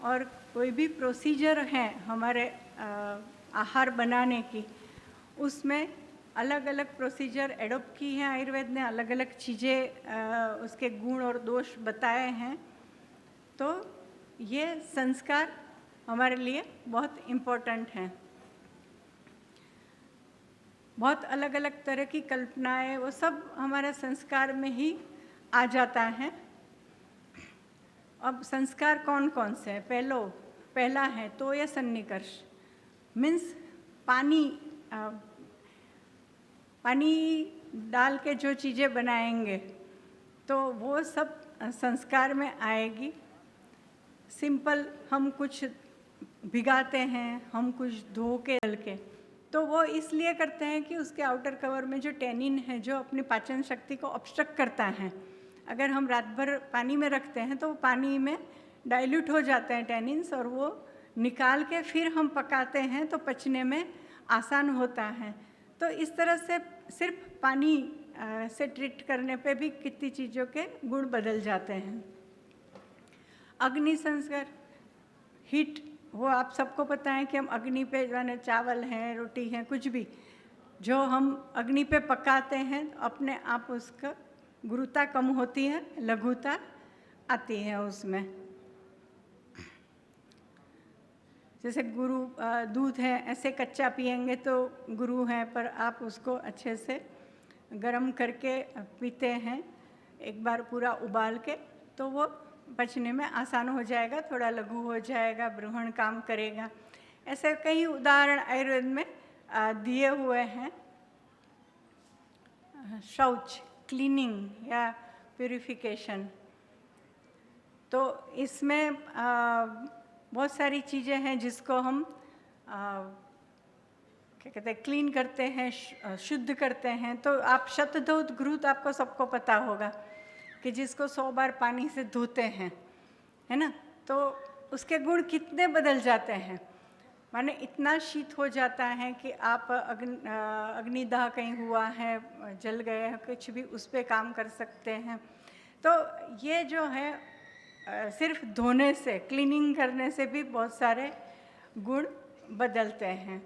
और कोई भी प्रोसीजर है हमारे आहार बनाने की, उसमें अलग अलग प्रोसीजर एडॉप्ट की है आयुर्वेद ने, अलग अलग चीज़ें उसके गुण और दोष बताए हैं। तो ये संस्कार हमारे लिए बहुत इम्पोर्टेंट हैं। बहुत अलग अलग तरह की कल्पनाएं, वो सब हमारे संस्कार में ही आ जाता है। अब संस्कार कौन कौन से हैं? पहला है तो या सन्निकर्ष, मीन्स पानी डाल के जो चीज़ें बनाएंगे तो वो सब संस्कार में आएगी। सिंपल हम कुछ भिगाते हैं, हम कुछ धो के डाल के, तो वो इसलिए करते हैं कि उसके आउटर कवर में जो टेनिन है जो अपनी पाचन शक्ति को ऑब्स्ट्रक्ट करता है, अगर हम रात भर पानी में रखते हैं तो वो पानी में डाइल्यूट हो जाते हैं टेनिन्स और वो निकाल के फिर हम पकाते हैं तो पचने में आसान होता है। तो इस तरह से सिर्फ पानी से ट्रीट करने पे भी कितनी चीज़ों के गुण बदल जाते हैं। अग्नि संस्कार, हीट, वो आप सबको पता है कि हम अग्नि पे माने चावल हैं, रोटी हैं, कुछ भी जो हम अग्नि पे पकाते हैं अपने आप उसका गुरुता कम होती है, लघुता आती है उसमें। जैसे दूध है, ऐसे कच्चा पिएंगे तो गुरु है, पर आप उसको अच्छे से गर्म करके पीते हैं एक बार पूरा उबाल के, तो वो पचने में आसान हो जाएगा, थोड़ा लघु हो जाएगा, ब्रूहण काम करेगा। ऐसे कई उदाहरण आयुर्वेद में दिए हुए हैं। शौच, क्लीनिंग या प्यूरिफिकेशन, तो इसमें बहुत सारी चीज़ें हैं जिसको हम क्या कहते हैं, क्लीन करते हैं, शुद्ध करते हैं। तो आप शतधौत घृत आपको सबको पता होगा कि जिसको 100 बार पानी से धोते हैं, है ना, तो उसके गुण कितने बदल जाते हैं। माने इतना शीत हो जाता है कि आप अग्निदाह कहीं हुआ है, जल गए हैं, कुछ भी उस पे काम कर सकते हैं। तो ये जो है सिर्फ धोने से, क्लीनिंग करने से भी बहुत सारे गुण बदलते हैं।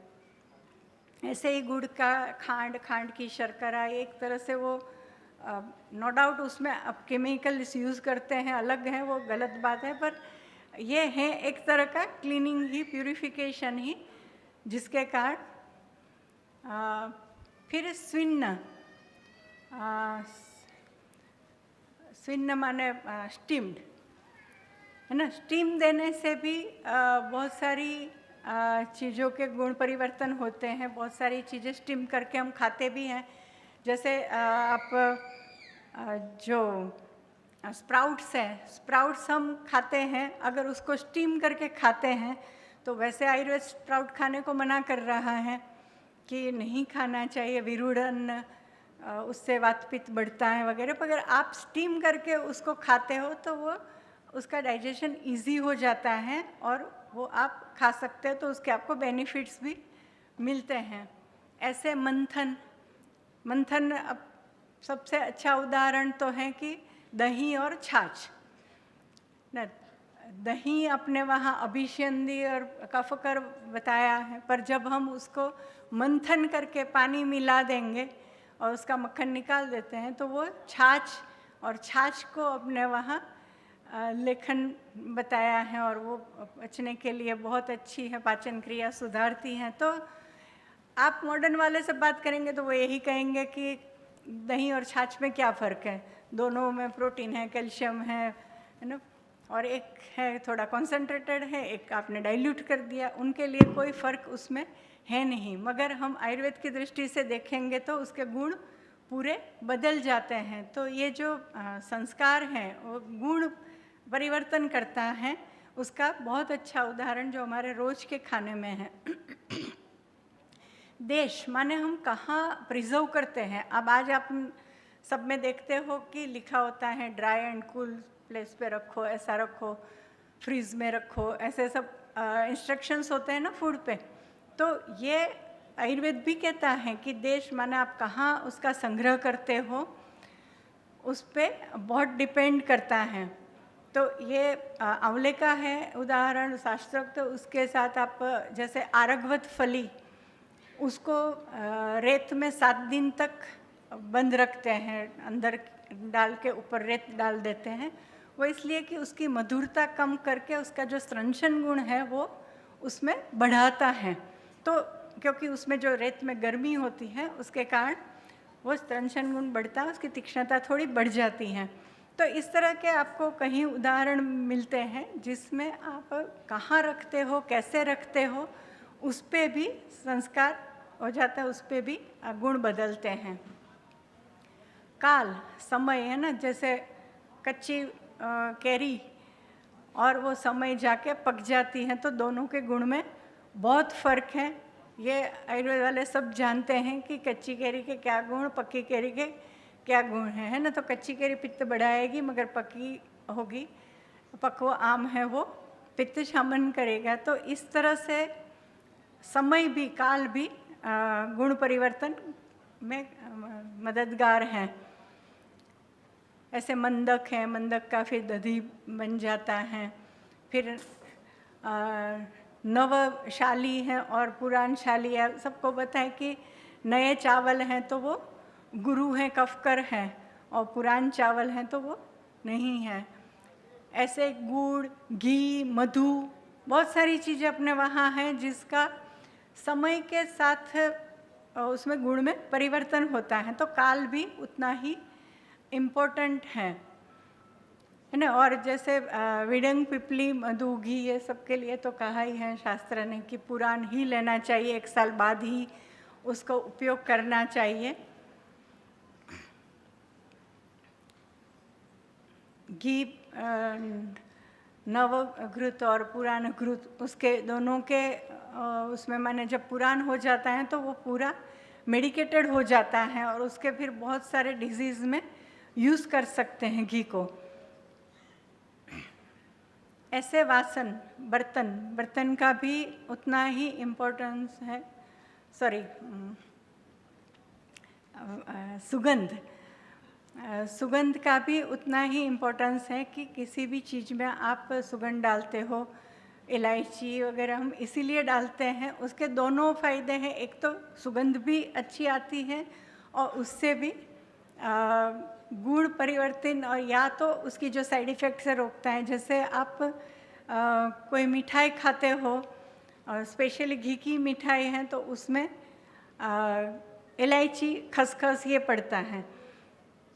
ऐसे ही गुड़ का खांड की शर्करा, एक तरह से वो नो डाउट उसमें अब केमिकल्स यूज़ करते हैं, अलग है, वो गलत बात है, पर ये है एक तरह का क्लीनिंग ही, प्यूरिफिकेशन ही, जिसके कारण फिर स्विन्न, स्विन्न माने स्टीम्ड, है ना। स्टीम देने से भी बहुत सारी चीज़ों के गुण परिवर्तन होते हैं। बहुत सारी चीज़ें स्टीम करके हम खाते भी हैं, जैसे आप जो स्प्राउट्स हैं, स्प्राउट्स हम खाते हैं, अगर उसको स्टीम करके खाते हैं तो वैसे आयुर्वेद स्प्राउट खाने को मना कर रहा है कि नहीं खाना चाहिए, विरूढ़न, उससे वात पित्त बढ़ता है वगैरह। पर अगर आप स्टीम करके उसको खाते हो तो वो उसका डाइजेशन इजी हो जाता है और वो आप खा सकते हो, तो उसके आपको बेनिफिट्स भी मिलते हैं। ऐसे मंथन अब सबसे अच्छा उदाहरण तो है कि दही और छाछ न। दही अपने वहाँ अभिषंदी और कफकर बताया है, पर जब हम उसको मंथन करके पानी मिला देंगे और उसका मक्खन निकाल देते हैं तो वो छाछ, और छाछ को अपने वहाँ लेखन बताया है और वो पचने के लिए बहुत अच्छी है, पाचन क्रिया सुधारती हैं। तो आप मॉडर्न वाले से बात करेंगे तो वो यही कहेंगे कि दही और छाछ में क्या फ़र्क है, दोनों में प्रोटीन है, कैल्शियम है ना, और एक है थोड़ा कॉन्सेंट्रेटेड है, एक आपने डाइल्यूट कर दिया, उनके लिए कोई फ़र्क उसमें है नहीं। मगर हम आयुर्वेद की दृष्टि से देखेंगे तो उसके गुण पूरे बदल जाते हैं। तो ये जो संस्कार हैं वो गुण परिवर्तन करता है, उसका बहुत अच्छा उदाहरण जो हमारे रोज़ के खाने में है। देश माने हम कहाँ प्रिजर्व करते हैं। अब आज आप सब में देखते हो कि लिखा होता है ड्राई एंड कूल प्लेस पे रखो, ऐसा रखो, फ्रीज में रखो, ऐसे सब इंस्ट्रक्शंस होते हैं ना फूड पे। तो ये आयुर्वेद भी कहता है कि देश माने आप कहाँ उसका संग्रह करते हो, उस पर बहुत डिपेंड करता है। तो ये आंवले का है उदाहरण शास्त्रोक्त, तो उसके साथ आप जैसे आरगवत फली, उसको रेत में 7 दिन तक बंद रखते हैं, अंदर डाल के ऊपर रेत डाल देते हैं। वो इसलिए कि उसकी मधुरता कम करके उसका जो स्त्रंशन गुण है वो उसमें बढ़ाता है। तो क्योंकि उसमें जो रेत में गर्मी होती है उसके कारण वो स्त्रंशन गुण बढ़ता है, उसकी तीक्ष्णता थोड़ी बढ़ जाती है। तो इस तरह के आपको कहीं उदाहरण मिलते हैं जिसमें आप कहाँ रखते हो, कैसे रखते हो, उस पे भी संस्कार हो जाता है, उस पे भी गुण बदलते हैं। काल, समय है ना, जैसे कच्ची कैरी और वो समय जाके पक जाती है, तो दोनों के गुण में बहुत फ़र्क है। ये आयुर्वेद वाले सब जानते हैं कि कच्ची कैरी के क्या गुण, पक्की कैरी के क्या गुण है ना। तो कच्ची कैरी पित्त बढ़ाएगी, मगर पकी होगी, पक्व आम है वो पित्त शमन करेगा। तो इस तरह से समय भी, काल भी गुण परिवर्तन में मददगार हैं। ऐसे मंदक है, मंदक का फिर दधी बन जाता है। फिर नवशाली है और पुरान शाली है। सबको पता है कि नए चावल हैं तो वो गुरु हैं, कफकर हैं, और पुरान चावल हैं तो वो नहीं है। ऐसे गुड़, घी, मधु, बहुत सारी चीज़ें अपने वहाँ हैं जिसका समय के साथ उसमें गुण में परिवर्तन होता है। तो काल भी उतना ही इम्पोर्टेंट है ना। और जैसे विडंग, पिपली, मधु, घी, ये सब के लिए तो कहा ही है शास्त्र ने कि पुरान ही लेना चाहिए, 1 साल बाद ही उसको उपयोग करना चाहिए। घी नव घृत और पुरान घृत, उसके दोनों के उसमें माने जब पुरान हो जाता है तो वो पूरा मेडिकेटेड हो जाता है और उसके फिर बहुत सारे डिजीज़ में यूज़ कर सकते हैं घी को। ऐसे वासन, बर्तन का भी उतना ही इम्पोर्टेंस है, सुगंध का भी उतना ही इम्पोर्टेंस है कि किसी भी चीज़ में आप सुगंध डालते हो, इलायची वगैरह हम इसीलिए डालते हैं। उसके दोनों फ़ायदे हैं, एक तो सुगंध भी अच्छी आती है और उससे भी गुण परिवर्तन और या तो उसकी जो साइड इफ़ेक्ट्स है रोकता है। जैसे आप कोई मिठाई खाते हो और स्पेशली घी की मिठाई है तो उसमें इलायची, खसखस ये पड़ता है,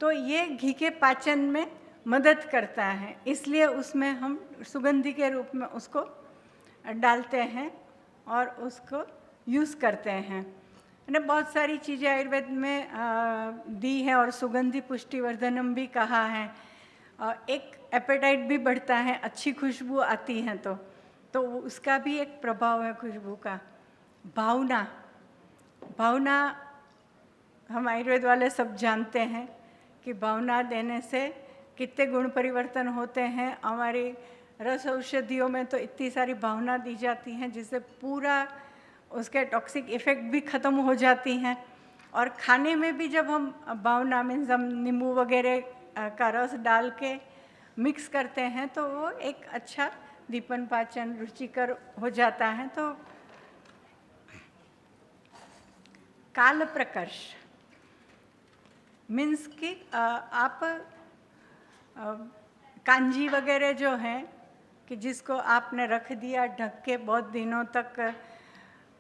तो ये घी के पाचन में मदद करता है, इसलिए उसमें हम सुगंधि के रूप में उसको डालते हैं और उसको यूज़ करते हैं। मैंने बहुत सारी चीज़ें आयुर्वेद में दी है और सुगंधि पुष्टिवर्धनम भी कहा है। एक एपेटाइट भी बढ़ता है, अच्छी खुशबू आती है तो उसका भी एक प्रभाव है खुशबू का। भावना हम आयुर्वेद वाले सब जानते हैं कि भावना देने से कितने गुण परिवर्तन होते हैं। हमारी रस औषधियों में तो इतनी सारी भावना दी जाती हैं जिससे पूरा उसके टॉक्सिक इफ़ेक्ट भी ख़त्म हो जाती हैं। और खाने में भी जब हम भावना मीन्स हम नींबू वगैरह का रस डाल के मिक्स करते हैं तो वो एक अच्छा दीपन पाचन रुचिकर हो जाता है। तो काल प्रकर्ष मीन्स कि आप कांजी वगैरह जो हैं कि जिसको आपने रख दिया ढक के बहुत दिनों तक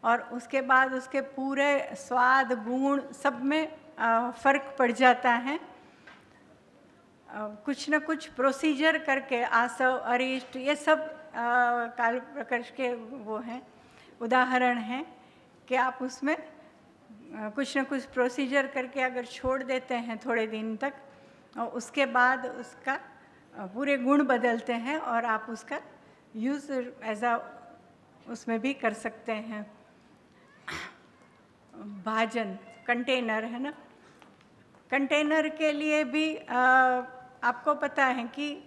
और उसके बाद उसके पूरे स्वाद गुण सब में फ़र्क पड़ जाता है। कुछ न कुछ प्रोसीजर करके आसव, अरिष्ट ये सब काल प्रकर्ष के वो हैं, उदाहरण हैं कि आप उसमें कुछ न कुछ प्रोसीजर करके अगर छोड़ देते हैं थोड़े दिन तक और उसके बाद उसका पूरे गुण बदलते हैं और आप उसका यूज़ एज आ उसमें भी कर सकते हैं। भाजन कंटेनर है ना, कंटेनर के लिए भी आपको पता है कि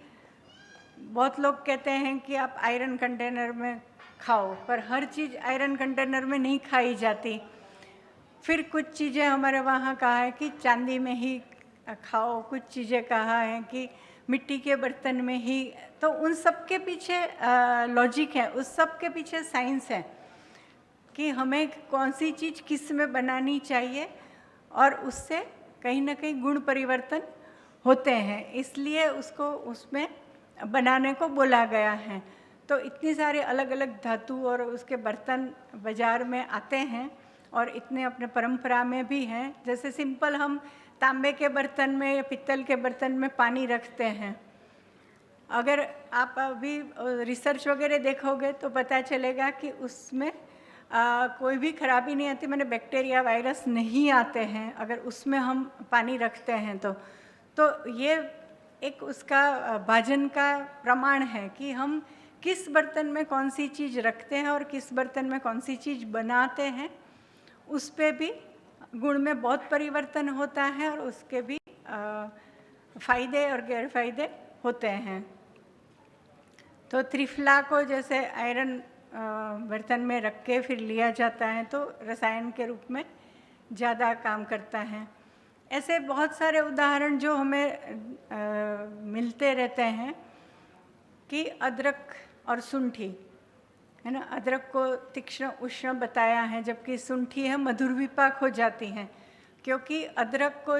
बहुत लोग कहते हैं कि आप आयरन कंटेनर में खाओ, पर हर चीज़ आयरन कंटेनर में नहीं खाई जाती। फिर कुछ चीज़ें हमारे वहाँ कहा है कि चांदी में ही खाओ, कुछ चीज़ें कहा है कि मिट्टी के बर्तन में ही। तो उन सब के पीछे लॉजिक है, उस सब के पीछे साइंस है कि हमें कौन सी चीज़ किस में बनानी चाहिए और उससे कहीं ना कहीं गुण परिवर्तन होते हैं, इसलिए उसको उसमें बनाने को बोला गया है। तो इतनी सारे अलग अलग धातु और उसके बर्तन बाज़ार में आते हैं और इतने अपने परंपरा में भी हैं। जैसे सिंपल हम तांबे के बर्तन में या पित्तल के बर्तन में पानी रखते हैं, अगर आप अभी रिसर्च वगैरह देखोगे तो पता चलेगा कि उसमें कोई भी खराबी नहीं आती, मैंने बैक्टीरिया वायरस नहीं आते हैं अगर उसमें हम पानी रखते हैं तो ये एक उसका भाजन का प्रमाण है कि हम किस बर्तन में कौन सी चीज़ रखते हैं और किस बर्तन में कौन सी चीज़ बनाते हैं, उस पे भी गुण में बहुत परिवर्तन होता है और उसके भी फ़ायदे और गैरफायदे होते हैं। तो त्रिफला को जैसे आयरन बर्तन में रख के फिर लिया जाता है तो रसायन के रूप में ज़्यादा काम करता है। ऐसे बहुत सारे उदाहरण जो हमें मिलते रहते हैं कि अदरक और सुंठी है ना, अदरक को तीक्ष्ण उष्ण बताया है जबकि सुंठी है मधुर विपाक हो जाती हैं, क्योंकि अदरक को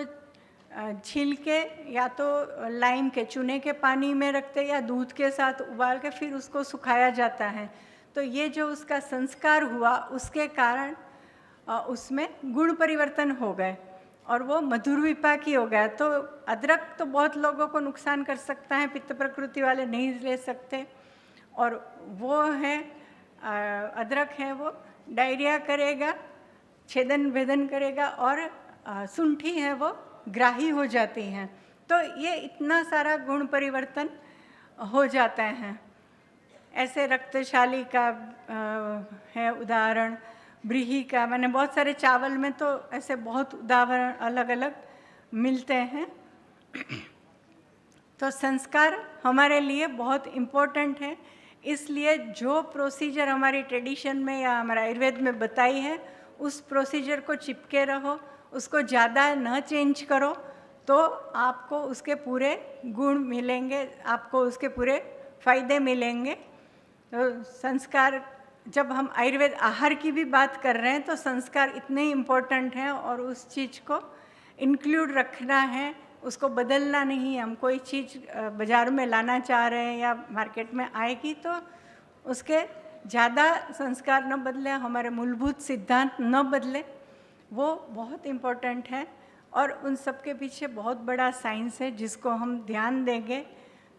छील के या तो लाइम के चूने के पानी में रखते या दूध के साथ उबाल के फिर उसको सुखाया जाता है। तो ये जो उसका संस्कार हुआ उसके कारण उसमें गुण परिवर्तन हो गए और वो मधुर विपाकी हो गया। तो अदरक तो बहुत लोगों को नुकसान कर सकता है, पित्त प्रकृति वाले नहीं ले सकते, और वो है अदरक है वो डायरिया करेगा, छेदन भेदन करेगा, और सुंठी है वो ग्राही हो जाती हैं। तो ये इतना सारा गुण परिवर्तन हो जाता है। ऐसे रक्तशाली का है उदाहरण, ब्रीही का, मैंने बहुत सारे चावल में तो ऐसे बहुत उदाहरण अलग अलग मिलते हैं। तो संस्कार हमारे लिए बहुत इम्पोर्टेंट है, इसलिए जो प्रोसीजर हमारी ट्रेडिशन में या हमारे आयुर्वेद में बताई है, उस प्रोसीजर को चिपके रहो, उसको ज़्यादा न चेंज करो, तो आपको उसके पूरे गुण मिलेंगे, आपको उसके पूरे फायदे मिलेंगे। तो संस्कार, जब हम आयुर्वेद आहार की भी बात कर रहे हैं तो संस्कार इतने इम्पोर्टेंट हैं और उस चीज़ को इंक्लूड रखना है, उसको बदलना नहीं है। हम कोई चीज़ बाज़ार में लाना चाह रहे हैं या मार्केट में आएगी तो उसके ज़्यादा संस्कार न बदले, हमारे मूलभूत सिद्धांत न बदले, वो बहुत इम्पोर्टेंट है। और उन सब के पीछे बहुत बड़ा साइंस है, जिसको हम ध्यान देंगे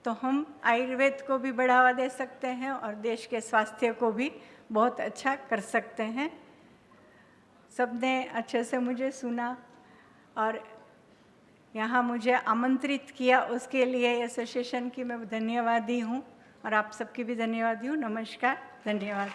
तो हम आयुर्वेद को भी बढ़ावा दे सकते हैं और देश के स्वास्थ्य को भी बहुत अच्छा कर सकते हैं। सबने अच्छे से मुझे सुना और यहाँ मुझे आमंत्रित किया, उसके लिए एसोसिएशन की मैं धन्यवादी हूँ और आप सबकी भी धन्यवादी हूँ। नमस्कार, धन्यवाद।